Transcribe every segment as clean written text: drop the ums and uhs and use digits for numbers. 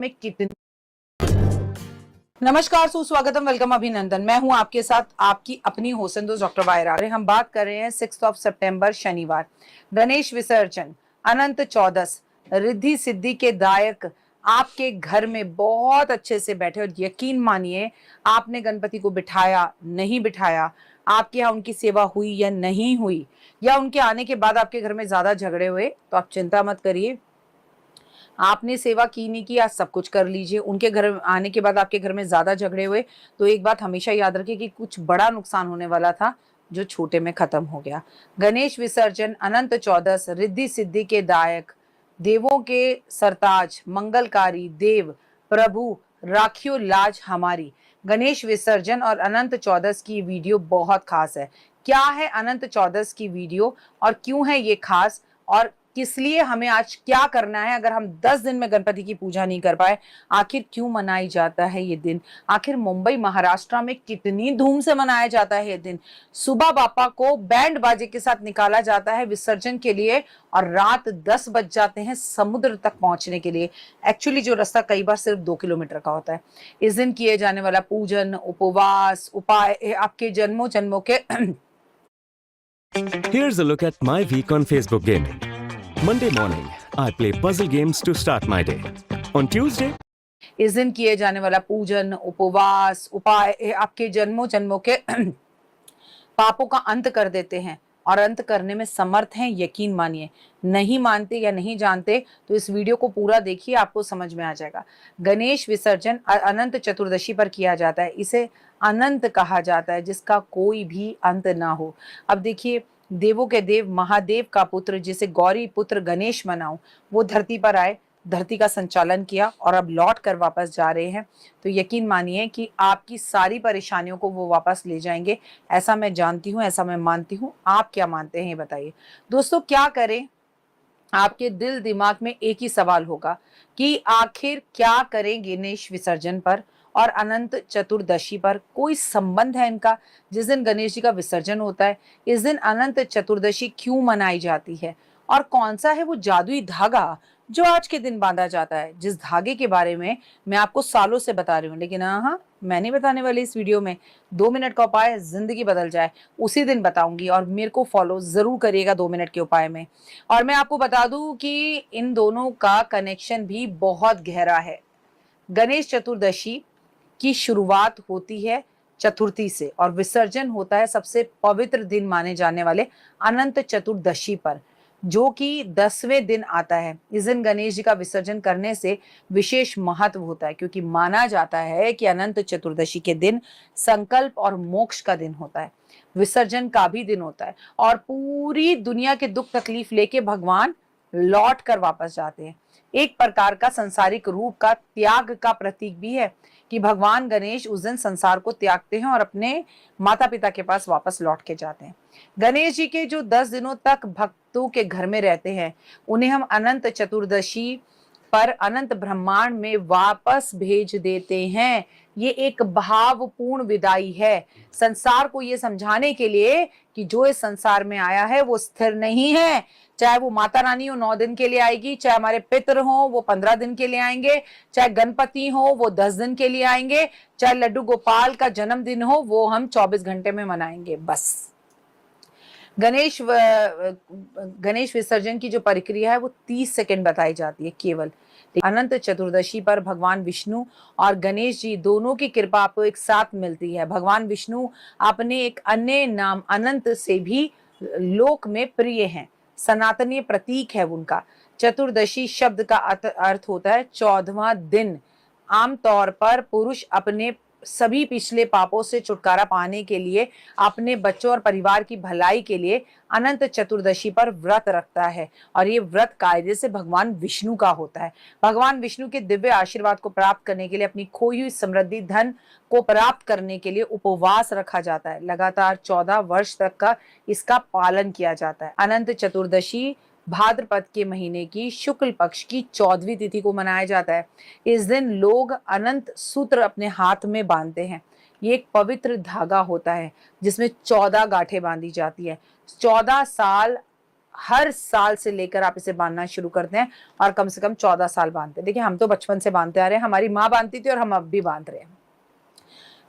में कितनी। नमस्कार, सुस्वागतम, वेलकम, अभिनंदन। मैं हूं आपके साथ आपकी अपनी होसन दोस्त डॉक्टर वायरा। हम बात कर रहे हैं 6 सितंबर शनिवार, गणेश विसर्जन, अनंत चौदस, रिद्धि सिद्धि के दायक आपके घर में बहुत अच्छे से बैठे। और यकीन मानिए, आपने गणपति को बिठाया नहीं बिठाया, आपके यहाँ उनकी सेवा हुई या नहीं हुई, या उनके आने के बाद आपके घर में ज्यादा झगड़े हुए, तो आप चिंता मत करिए। आपने सेवा की नहीं की, आज सब कुछ कर लीजिए। उनके घर आने के बाद आपके घर में ज्यादा झगड़े हुए, तो एक बात हमेशा याद रखिए कि कुछ बड़ा नुकसान होने वाला था जो छोटे में खत्म हो गया। गणेश विसर्जन, अनंत चौदस, रिद्धि सिद्धि के दायक, देवों के सरताज, मंगलकारी देव प्रभु, राखियो लाज हमारी। गणेश विसर्जन और अनंत चौदस की वीडियो बहुत खास है। क्या है अनंत चौदस की वीडियो और क्यों है ये खास, और किस लिए हमें आज क्या करना है अगर हम 10 दिन में गणपति की पूजा नहीं कर पाए? आखिर क्यों मनाई जाता है ये दिन? आखिर मुंबई महाराष्ट्र में कितनी धूम से मनाया जाता है ये दिन? सुबह बापा को बैंड बाजे के साथ निकाला जाता है विसर्जन के लिए, और रात 10 बज जाते हैं समुद्र तक पहुंचने के लिए। एक्चुअली जो रास्ता कई बार सिर्फ 2 किलोमीटर का होता है। इस दिन किए जाने वाला पूजन, उपवास, उपाय आपके जन्मों जन्मों के Here's a look at my week on Facebook gaming. Monday morning, I play puzzle games to start my day. On Tuesday, इस दिन किए जाने वाला पूजन, उपवास, उपाय आपके जन्मों जन्मों के पापों का अंत कर देते हैं, और अंत करने में समर्थ हैं, यकीन मानिए। नहीं मानते या नहीं जानते तो इस वीडियो को पूरा देखिए, आपको समझ में आ जाएगा। गणेश विसर्जन अनंत चतुर्दशी पर किया जाता है। इसे अनंत कहा जाता है, जिसका कोई भी अंत ना हो। अब देखिए, देवों के देव महादेव का पुत्र, जिसे गौरी पुत्र गणेश मनाऊं, वो धरती पर आए, धरती का संचालन किया और अब लौट कर वापस जा रहे हैं। तो यकीन मानिए कि आपकी सारी परेशानियों को वो वापस ले जाएंगे। ऐसा मैं जानती हूँ, ऐसा मैं मानती हूँ। आप क्या मानते हैं ये बताइए। दोस्तों, क्या करें? आपके दिल दिमाग में एक ही सवाल होगा कि आखिर क्या करें गणेश विसर्जन पर और अनंत चतुर्दशी पर? कोई संबंध है इनका? जिस दिन गणेश जी का विसर्जन होता है, इस दिन अनंत चतुर्दशी क्यों मनाई जाती है? और कौन सा है वो जादुई धागा जो आज के दिन बांधा जाता है, जिस धागे के बारे में मैं आपको सालों से बता रही हूँ? लेकिन हाँ, मैं नहीं बताने वाली इस वीडियो में। 2 मिनट का उपाय जिंदगी बदल जाए, उसी दिन बताऊंगी, और मेरे को फॉलो जरूर करिएगा 2 मिनट के उपाय में। और मैं आपको बता दूं कि इन दोनों का कनेक्शन भी बहुत गहरा है। गणेश चतुर्दशी की शुरुआत होती है चतुर्थी से, और विसर्जन होता है सबसे पवित्र दिन माने जाने वाले अनंत चतुर्दशी पर, जो कि 10वें दिन आता है। इस दिन गणेश जी का विसर्जन करने से विशेष महत्व होता है, क्योंकि माना जाता है कि अनंत चतुर्दशी के दिन संकल्प और मोक्ष का दिन होता है, विसर्जन का भी दिन होता है, और पूरी दुनिया के दुख तकलीफ लेके भगवान लौट कर वापस जाते हैं। एक प्रकार का संसारिक रूप का त्याग का प्रतीक भी है कि भगवान गणेश उस दिन संसार को त्यागते हैं और अपने माता पिता के पास वापस लौट के जाते हैं। गणेश जी के जो 10 दिनों तक भक्तों के घर में रहते हैं, उन्हें हम अनंत चतुर्दशी पर अनंत ब्रह्मांड में वापस भेज देते हैं। ये एक भावपूर्ण विदाई है, संसार को ये समझाने के लिए कि जो इस संसार में आया है वो स्थिर नहीं है। चाहे वो माता रानी हो 9 दिन के लिए आएगी, चाहे हमारे पितर हो वो 15 दिन के लिए आएंगे, चाहे गणपति हो वो 10 दिन के लिए आएंगे, चाहे लड्डू गोपाल का जन्मदिन हो वो हम 24 घंटे में मनाएंगे बस। गणेश विसर्जन की जो प्रक्रिया है वो 30 सेकंड बताई जाती है केवल। अनंत चतुर्दशी पर भगवान विष्णु और गणेश जी दोनों की कृपा आपको एक साथ मिलती है। भगवान विष्णु अपने एक अन्य नाम अनंत से भी लोक में प्रिय हैं, सनातनीय प्रतीक है उनका। चतुर्दशी शब्द का अर्थ होता है 14वां दिन। आमतौर पर पुरुष अपने सभी पिछले पापों से छुटकारा पाने के लिए, अपने बच्चों और परिवार की भलाई के लिए अनंत चतुर्दशी पर व्रत रखता है, और ये व्रत कायदे से भगवान विष्णु का होता है। भगवान विष्णु के दिव्य आशीर्वाद को प्राप्त करने के लिए, अपनी खोई हुई समृद्धि धन को प्राप्त करने के लिए उपवास रखा जाता है। लगातार 14 वर्ष तक का इसका पालन किया जाता है। अनंत चतुर्दशी भाद्रपद के महीने की शुक्ल पक्ष की 14वीं तिथि को मनाया जाता है। इस दिन लोग अनंत सूत्र अपने हाथ में बांधते हैं। ये एक पवित्र धागा होता है जिसमें 14 गांठें बांधी जाती है। 14 साल हर साल से लेकर आप इसे बांधना शुरू करते हैं और कम से कम 14 साल बांधते हैं। देखिए हम तो बचपन से बांधते आ रहे हैं, हमारी माँ बांधती थी और हम अब भी बांध रहे हैं।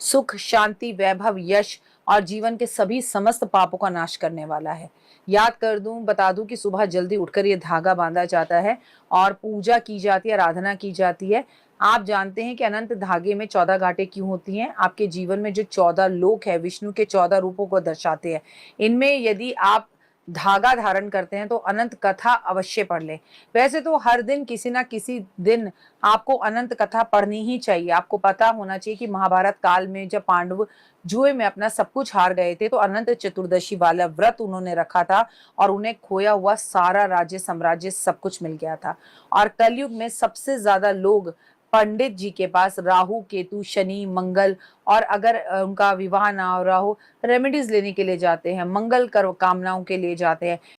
सुख, शांति, वैभव, यश और जीवन के सभी समस्त पापों का नाश करने वाला है। याद कर दूं, बता दूं कि सुबह जल्दी उठकर ये धागा बांधा जाता है और पूजा की जाती है, आराधना की जाती है। आप जानते हैं कि अनंत धागे में 14 गांठें क्यों होती हैं? आपके जीवन में जो 14 लोक है, विष्णु के 14 रूपों को दर्शाते हैं। इनमें यदि आप धागा धारण करते हैं तो अनंत कथा अवश्य पढ़ लें। वैसे तो हर दिन किसी ना किसी दिन आपको अनंत कथा पढ़नी ही चाहिए। आपको पता होना चाहिए कि महाभारत काल में जब पांडव जुए में अपना सब कुछ हार गए थे तो अनंत चतुर्दशी वाला व्रत उन्होंने रखा था और उन्हें खोया हुआ सारा राज्य साम्राज्य सब कुछ मिल गया था। और कलयुग में सबसे ज्यादा लोग पंडित जी के पास राहु, केतु, शनि, मंगल और अगर उनका विवाह ना हो रहा हो, रेमेडीज लेने के लिए जाते हैं, मंगल कर कामनाओं के लिए जाते हैं।